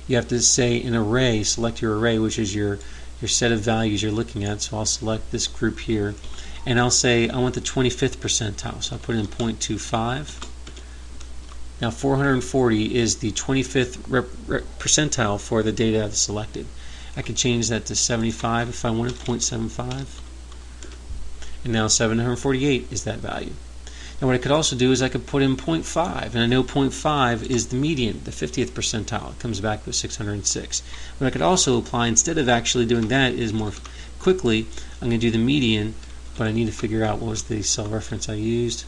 You have to say an array, select your array, which is your set of values you're looking at. So I'll select this group here, and I'll say I want the 25th percentile. So I'll put in 0.25. Now 440 is the 25th percentile for the data I've selected. I can change that to 75 if I wanted, 0.75. And now 748 is that value. Now what I could also do is I could put in 0.5, and I know 0.5 is the median, the 50th percentile. It comes back with 606. What I could also apply, instead of actually doing that, is more quickly, I'm going to do the median, but I need to figure out what was the cell reference I used.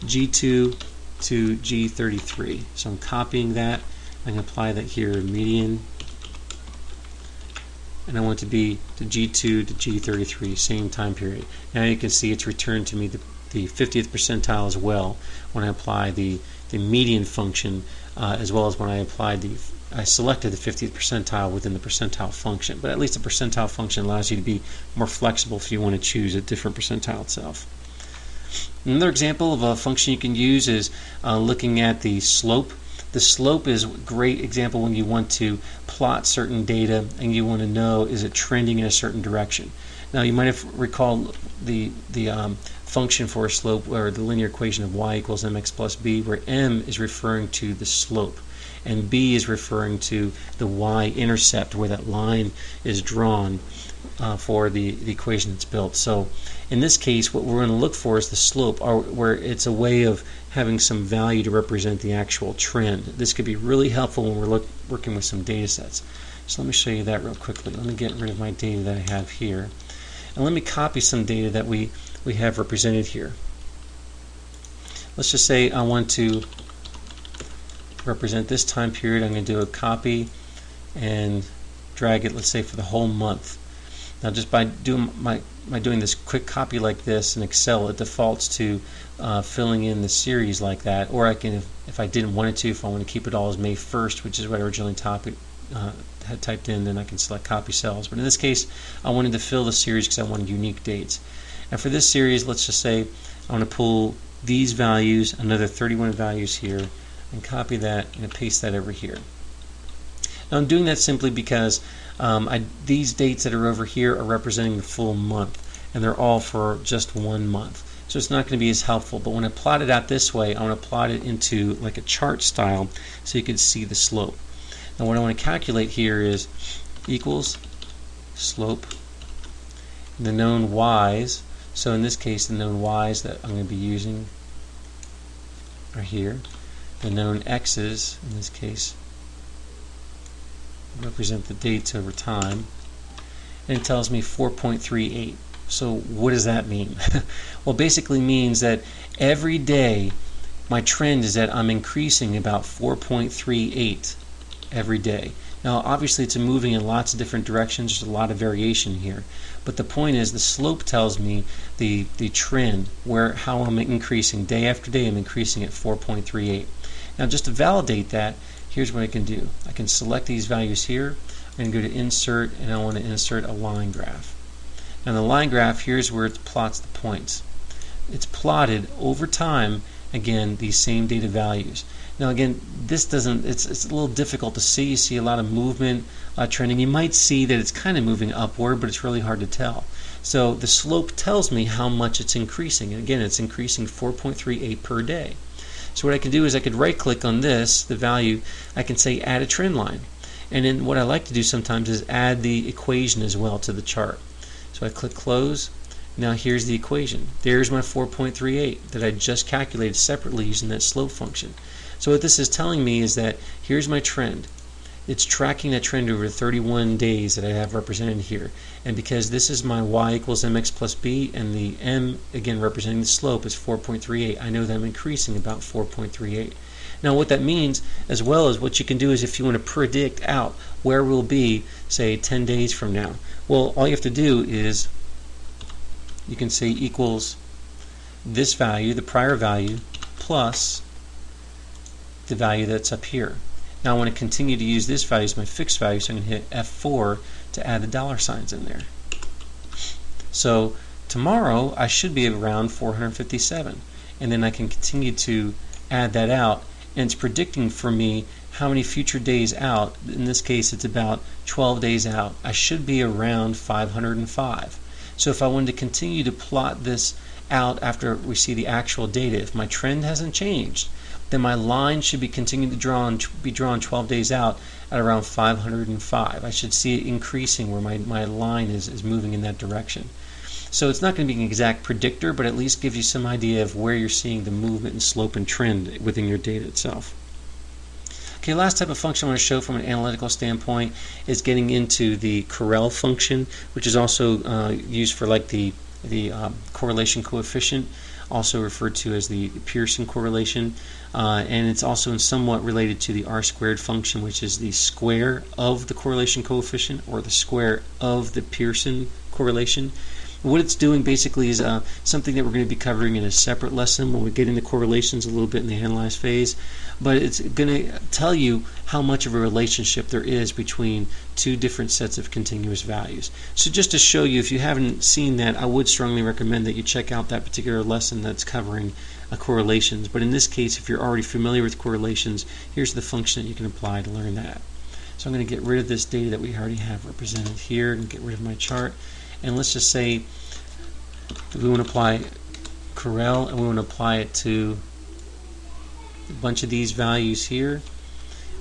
G2 to G33. So I'm copying that. I can apply that here, median. And I want it to be to G2 to G33, same time period. Now you can see it's returned to me the 50th percentile as well when I apply the median function, as well as when I selected the 50th percentile within the percentile function. But at least the percentile function allows you to be more flexible if you want to choose a different percentile itself. Another example of a function you can use is looking at the slope. The slope is a great example when you want to plot certain data and you want to know, is it trending in a certain direction. Now you might have recalled the function for a slope, or the linear equation of y equals mx plus b, where m is referring to the slope and b is referring to the y-intercept, where that line is drawn for the equation that's built. So in this case, what we're going to look for is the slope, where it's a way of having some value to represent the actual trend. This could be really helpful when we're working with some data sets. So let me show you that real quickly. Let me get rid of my data that I have here, and let me copy some data that we have represented here. Let's just say I want to represent this time period. I'm going to do a copy and drag it, let's say, for the whole month. Now, just by doing this quick copy like this in Excel, it defaults to filling in the series like that. Or I can, if I didn't want it to, if I want to keep it all as May 1st, which is what I originally had typed in, then I can select copy cells. But in this case, I wanted to fill the series because I wanted unique dates. And for this series, let's just say I want to pull these values, another 31 values here, and copy that and paste that over here. Now I'm doing that simply because these dates that are over here are representing the full month, and they're all for just 1 month. So it's not going to be as helpful. But when I plot it out this way, I want to plot it into like a chart style so you can see the slope. Now what I want to calculate here is equals slope, and the known y's. So in this case, the known y's that I'm going to be using are here. The known x's, in this case, represent the dates over time, and it tells me 4.38. So what does that mean? Well, basically means that every day my trend is that I'm increasing about 4.38 every day. Now obviously it's moving in lots of different directions, there's a lot of variation here, but the point is the slope tells me the trend, how I'm increasing day after day. I'm increasing at 4.38. Now just to validate that, here's what I can do. I can select these values here and go to insert, and I want to insert a line graph. Now the line graph, here's where it plots the points. It's plotted over time, again, these same data values. Now again, this doesn't, it's a little difficult to see. You see a lot of movement, trending. You might see that it's kind of moving upward, but it's really hard to tell. So the slope tells me how much it's increasing. And again, it's increasing 4.38 per day. So what I can do is I could right click on this, the value, I can say add a trend line. And then what I like to do sometimes is add the equation as well to the chart. So I click close. Now here's the equation. There's my 4.38 that I just calculated separately using that slope function. So what this is telling me is that here's my trend. It's tracking that trend over 31 days that I have represented here. And because this is my y equals mx plus b, and the m, again representing the slope, is 4.38, I know that I'm increasing about 4.38. Now what that means, as well as what you can do, is if you want to predict out where we'll be, say 10 days from now, well, all you have to do is you can say equals this value, the prior value, plus the value that's up here. Now I want to continue to use this value as my fixed value, so I'm going to hit F4 to add the dollar signs in there. So tomorrow I should be around 457, and then I can continue to add that out, and it's predicting for me how many future days out. In this case it's about 12 days out. I should be around 505. So if I wanted to continue to plot this out after we see the actual data, if my trend hasn't changed, then my line should be continuing to be drawn 12 days out at around 505. I should see it increasing where my line is moving in that direction. So it's not going to be an exact predictor, but at least gives you some idea of where you're seeing the movement and slope and trend within your data itself. Okay, last type of function I want to show from an analytical standpoint is getting into the Correl function, which is also used for like the correlation coefficient, also referred to as the Pearson correlation, and it's also somewhat related to the R-squared function, which is the square of the correlation coefficient, or the square of the Pearson correlation. What it's doing basically is something that we're going to be covering in a separate lesson when we get into correlations a little bit in the analyze phase, but it's going to tell you how much of a relationship there is between two different sets of continuous values. So just to show you, if you haven't seen that, I would strongly recommend that you check out that particular lesson that's covering correlations. But in this case, if you're already familiar with correlations, here's the function that you can apply to learn that. So I'm going to get rid of this data that we already have represented here and get rid of my chart. And let's just say we want to apply Corel, and we want to apply it to a bunch of these values here.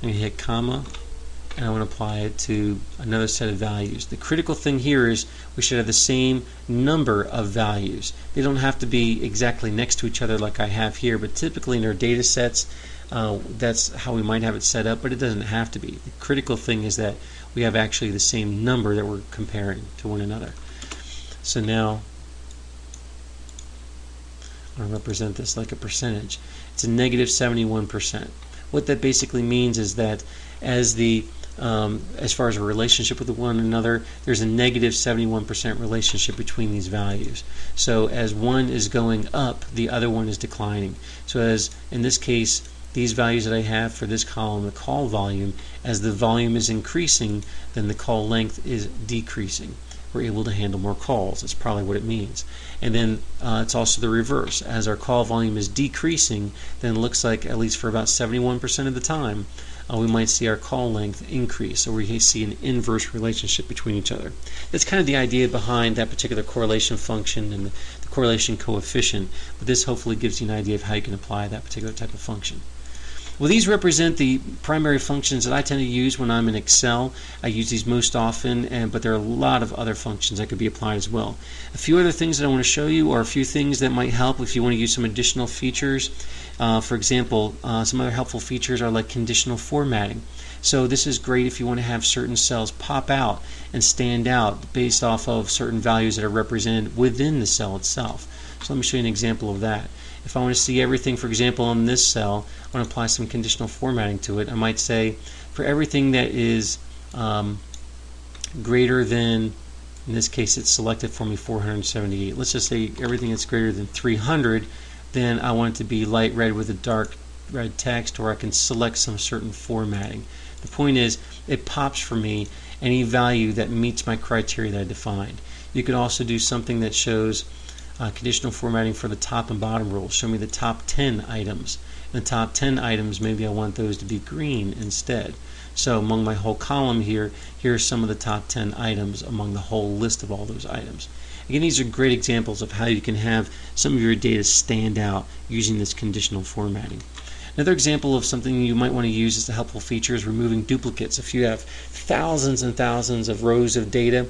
And hit comma, and I want to apply it to another set of values. The critical thing here is we should have the same number of values. They don't have to be exactly next to each other like I have here, but typically in our data sets, that's how we might have it set up, but it doesn't have to be. The critical thing is that we have actually the same number that we're comparing to one another. So now I'm going to represent this like a percentage. It's a negative 71%. What that basically means is that as far as a relationship with one another, there's a negative 71% relationship between these values. So as one is going up, the other one is declining. So as in this case, these values that I have for this column, the call volume, as the volume is increasing, then the call length is decreasing. We're able to handle more calls. That's probably what it means. And then it's also the reverse. As our call volume is decreasing, then it looks like, at least for about 71% of the time, we might see our call length increase, or we see an inverse relationship between each other. That's kind of the idea behind that particular correlation function and the correlation coefficient, but this hopefully gives you an idea of how you can apply that particular type of function. Well, these represent the primary functions that I tend to use when I'm in Excel. I use these most often, but there are a lot of other functions that could be applied as well. A few other things that I want to show you, or a few things that might help if you want to use some additional features. For example, some other helpful features are like conditional formatting. So this is great if you want to have certain cells pop out and stand out based off of certain values that are represented within the cell itself. So let me show you an example of that. If I want to see everything, for example, on this cell, I want to apply some conditional formatting to it. I might say for everything that is greater than, in this case it's selected for me 478. Let's just say everything that's greater than 300, then I want it to be light red with a dark red text, or I can select some certain formatting. The point is, it pops for me any value that meets my criteria that I defined. You could also do something that shows conditional formatting for the top and bottom rows. Show me the top 10 items. And the top 10 items, maybe I want those to be green instead. So among my whole column here, here are some of the top 10 items among the whole list of all those items. Again, these are great examples of how you can have some of your data stand out using this conditional formatting. Another example of something you might want to use as a helpful feature is removing duplicates. If you have thousands and thousands of rows of data,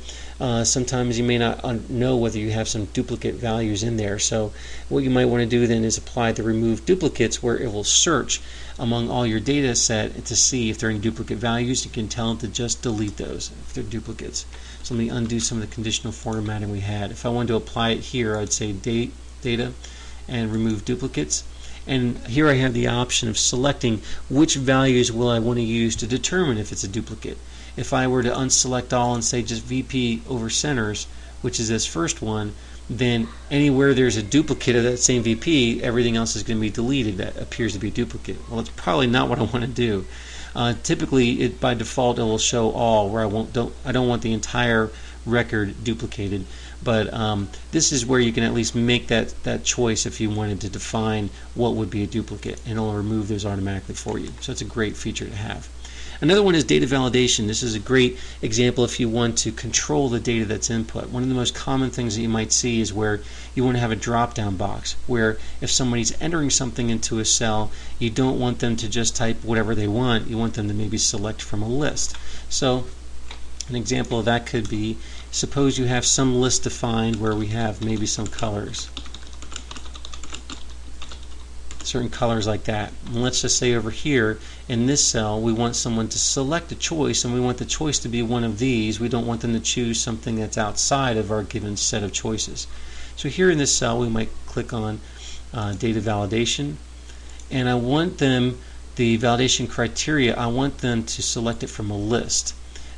sometimes you may not know whether you have some duplicate values in there. So what you might want to do then is apply the remove duplicates, where it will search among all your data set to see if there are any duplicate values. You can tell it to just delete those if they're duplicates. So let me undo some of the conditional formatting we had. If I wanted to apply it here, I'd say data and remove duplicates. And here I have the option of selecting which values will I want to use to determine if it's a duplicate. If I were to unselect all and say just VP over centers, which is this first one, then anywhere there's a duplicate of that same VP, everything else is going to be deleted that appears to be a duplicate. Well, it's probably not what I want to do. Typically, by default, it will show all, where I don't want the entire record duplicated. But this is where you can at least make that choice if you wanted to define what would be a duplicate, and it'll remove those automatically for you. So it's a great feature to have. Another one is data validation. This is a great example if you want to control the data that's input. One of the most common things that you might see is where you want to have a drop-down box, where if somebody's entering something into a cell, you don't want them to just type whatever they want. You want them to maybe select from a list. So an example of that could be, suppose you have some list defined where we have maybe some colors. Certain colors like that. And let's just say over here in this cell we want someone to select a choice, and we want the choice to be one of these. We don't want them to choose something that's outside of our given set of choices. So here in this cell we might click on data validation, and I want them, the validation criteria, I want them to select it from a list.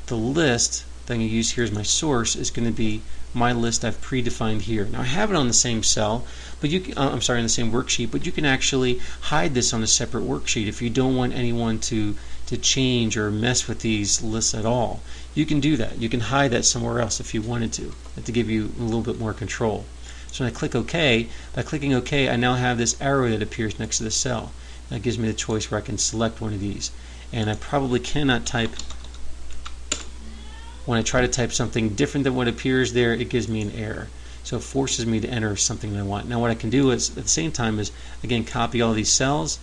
The list that I'm going to use here as my source is going to be my list I've predefined here. Now I have it on the same cell, but you can, on the same worksheet, but you can actually hide this on a separate worksheet if you don't want anyone to change or mess with these lists at all. You can do that. You can hide that somewhere else if you wanted to give you a little bit more control. So when I click OK, by clicking OK, I now have this arrow that appears next to the cell. That gives me the choice where I can select one of these. And I probably cannot type when I try to type something different than what appears there, it gives me an error. So it forces me to enter something that I want. Now what I can do is, at the same time, is again copy all these cells,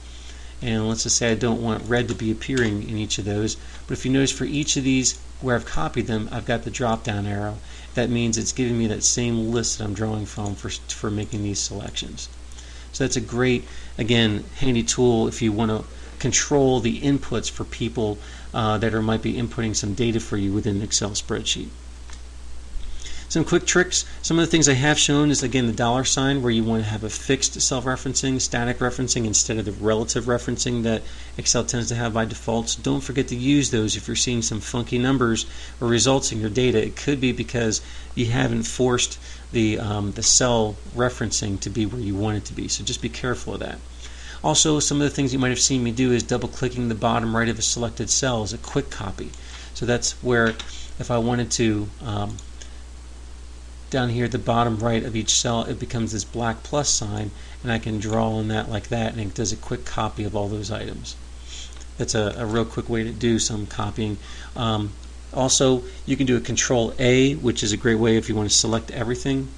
and let's just say I don't want red to be appearing in each of those. But if you notice, for each of these where I've copied them, I've got the drop down arrow. That means it's giving me that same list that I'm drawing from for making these selections. So that's a great, again, handy tool if you want to control the inputs for people that might be inputting some data for you within an Excel spreadsheet. Some quick tricks. Some of the things I have shown is, again, the $, where you want to have a fixed self-referencing, static referencing, instead of the relative referencing that Excel tends to have by default. So don't forget to use those if you're seeing some funky numbers or results in your data. It could be because you haven't forced the cell referencing to be where you want it to be. So just be careful of that. Also, some of the things you might have seen me do is double-clicking the bottom right of a selected cell as a quick copy. So that's where, if I wanted to, down here at the bottom right of each cell, it becomes this black plus sign, and I can draw on that like that, and it does a quick copy of all those items. That's a real quick way to do some copying. Also, you can do a Control A, which is a great way if you want to select everything.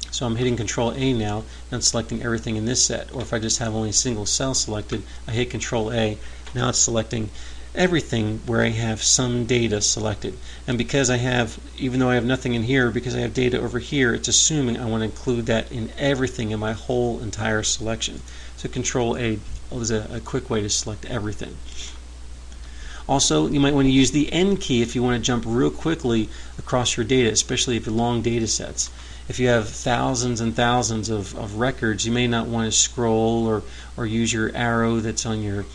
So I'm hitting Control A now, and I'm selecting everything in this set. Or if I just have only a single cell selected, I hit Control A. Now it's selecting everything where I have some data selected. And because I have, even though I have nothing in here, because I have data over here, it's assuming I want to include that in everything in my whole entire selection. So Control A is a quick way to select everything. Also, you might want to use the N key if you want to jump real quickly across your data, especially if you're long data sets. If you have thousands and thousands of records, you may not want to scroll or use your arrow that's on your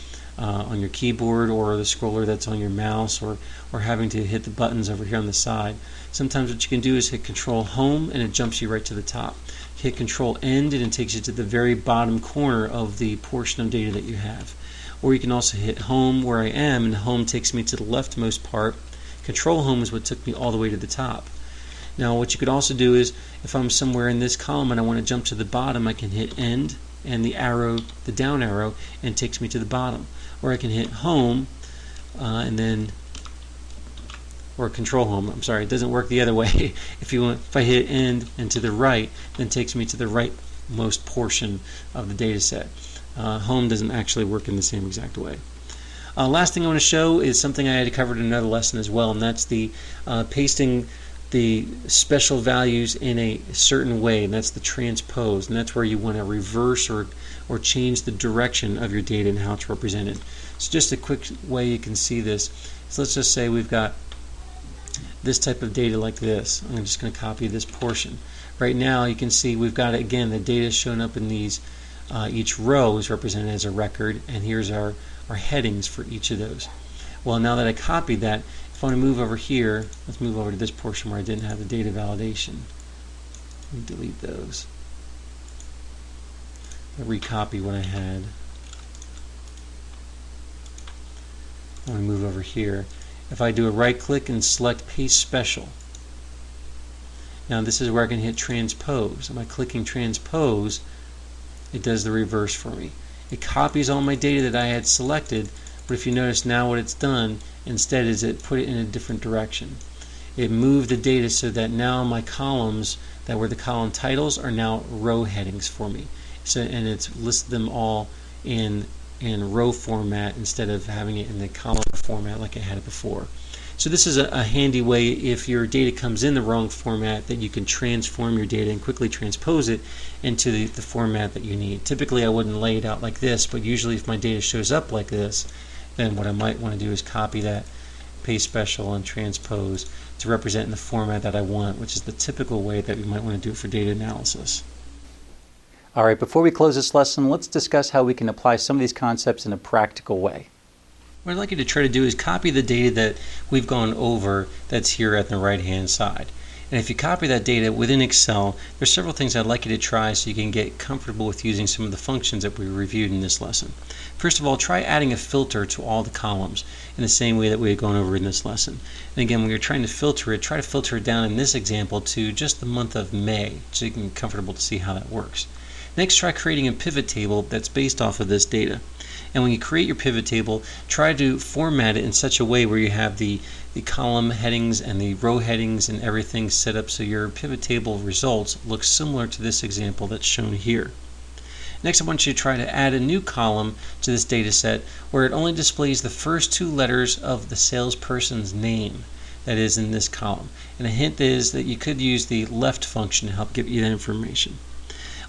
keyboard, or the scroller that's on your mouse, or having to hit the buttons over here on the side. Sometimes what you can do is hit Control Home, and it jumps you right to the top. Hit Control End, and it takes you to the very bottom corner of the portion of data that you have. Or you can also hit Home where I am, and Home takes me to the leftmost part. Control Home is what took me all the way to the top. Now what you could also do is, if I'm somewhere in this column and I want to jump to the bottom, I can hit End and the arrow, the down arrow, and it takes me to the bottom. Or I can hit Home and then, or Control Home. I'm sorry, it doesn't work the other way. If I hit End and to the right, then it takes me to the rightmost portion of the data set. Home doesn't actually work in the same exact way. Last thing I want to show is something I had covered in another lesson as well, and that's the pasting the special values in a certain way, and that's the transpose, and that's where you want to reverse or change the direction of your data and how it's represented. So just a quick way you can see this. So let's just say we've got this type of data like this. I'm just going to copy this portion. Right now you can see we've got, again, the data shown up in these. Each row is represented as a record, and here's our headings for each of those. Well, now that I copied that, if I want to move over here, let's move over to this portion where I didn't have the data validation. Let me delete those. I'll recopy what I had. I want to move over here. If I do a right click and select Paste Special, now this is where I can hit Transpose. By clicking Transpose, it does the reverse for me. It copies all my data that I had selected, but if you notice now what it's done instead is it put it in a different direction. It moved the data so that now my columns that were the column titles are now row headings for me. So, and it's listed them all in row format instead of having it in the column format like I had it before. So this is a handy way if your data comes in the wrong format that you can transform your data and quickly transpose it into the format that you need. Typically I wouldn't lay it out like this, but usually if my data shows up like this, then what I might want to do is copy that, Paste Special, and transpose to represent in the format that I want, which is the typical way that we might want to do it for data analysis.
Alright, before we close this lesson, let's discuss how we can apply some of these concepts in a practical way.
What I'd like you to try to do is copy the data that we've gone over that's here at the right hand side. And if you copy that data within Excel, there's several things I'd like you to try so you can get comfortable with using some of the functions that we reviewed in this lesson. First of all, try adding a filter to all the columns in the same way that we had gone over in this lesson. And again, when you're trying to filter it, try to filter it down in this example to just the month of May so you can get comfortable to see how that works. Next, try creating a pivot table that's based off of this data. And when you create your pivot table, try to format it in such a way where you have the column headings and the row headings and everything set up so your pivot table results look similar to this example that's shown here. Next, I want you to try to add a new column to this data set where it only displays the first two letters of the salesperson's name that is in this column. And a hint is that you could use the left function to help give you that information.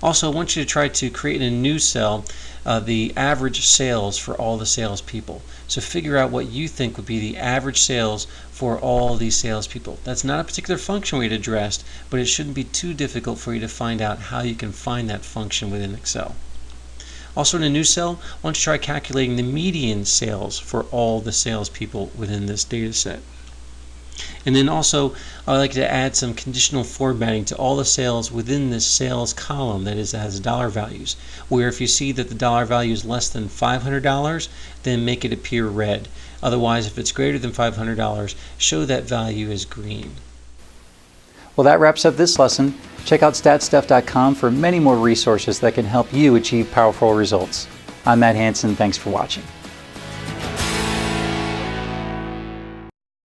Also, I want you to try to create in a new cell the average sales for all the salespeople. So figure out what you think would be the average sales for all these salespeople. That's not a particular function we had addressed, but it shouldn't be too difficult for you to find out how you can find that function within Excel. Also in a new cell, I want you to try calculating the median sales for all the salespeople within this data set. And then also, I would like to add some conditional formatting to all the sales within this sales column, that is, that has dollar values, where if you see that the dollar value is less than $500, then make it appear red. Otherwise, if it's greater than $500, show that value as green.
Well, that wraps up this lesson. Check out StatStuff.com for many more resources that can help you achieve powerful results. I'm Matt Hansen. Thanks for watching.